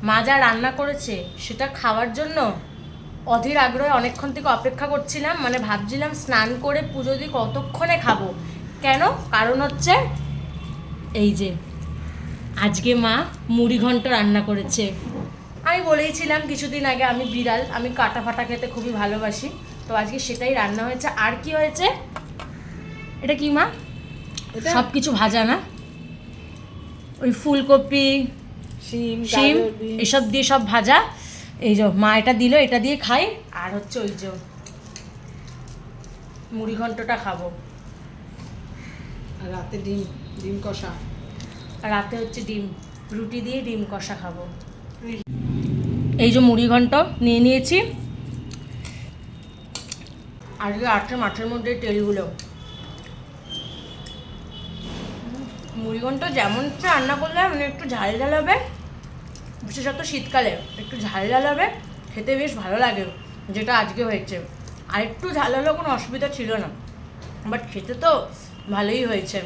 মা যা রান্না করেছে সেটা খাওয়ার জন্য অধীর আগ্রহে অনেকক্ষণ থেকে অপেক্ষা করছিলাম, মানে ভাবছিলাম স্নান করে পুজো দিয়ে কতক্ষণে খাবো। কেন? কারণ হচ্ছে এই যে আজকে মা মুড়ি ঘন্ট রান্না করেছে। আমি বলেইছিলাম কিছুদিন আগে আমি বিড়াল, আমি কাটা ফাটা খেতে খুবই ভালোবাসি, তো আজকে সেটাই রান্না হয়েছে। আর কি হয়েছে? এটা কি মা? সব কিছু ভাজা না? ওই ফুলকপি, শিম এসব দিয়ে সব ভাজা। এই যে মা এটা দিল, এটা দিয়ে খাই। আর হচ্ছে ওই যে মুড়ি ঘন্টটা খাবো। আর রাতে ডিম ডিম কষা। আর রাতে হচ্ছে ডিম, রুটি দিয়ে ডিম কষা খাবো। এই যে মুড়ি ঘন্ট নিয়ে নিয়েছি। আজকে আছে মাছের মধ্যে তেলগুলো। মুড়ি ঘন্ট যেমন রান্না করলে মানে একটু ঝাল ঝাল হবে, বিশেষত শীতকালে একটু ঝাল ঝাল হবে, খেতে বেশ ভালো লাগে, যেটা আজকে হয়েছে। আর একটু ঝাল হলেও কোনো অসুবিধা ছিল না, বাট খেতে তো ভালোই হয়েছে।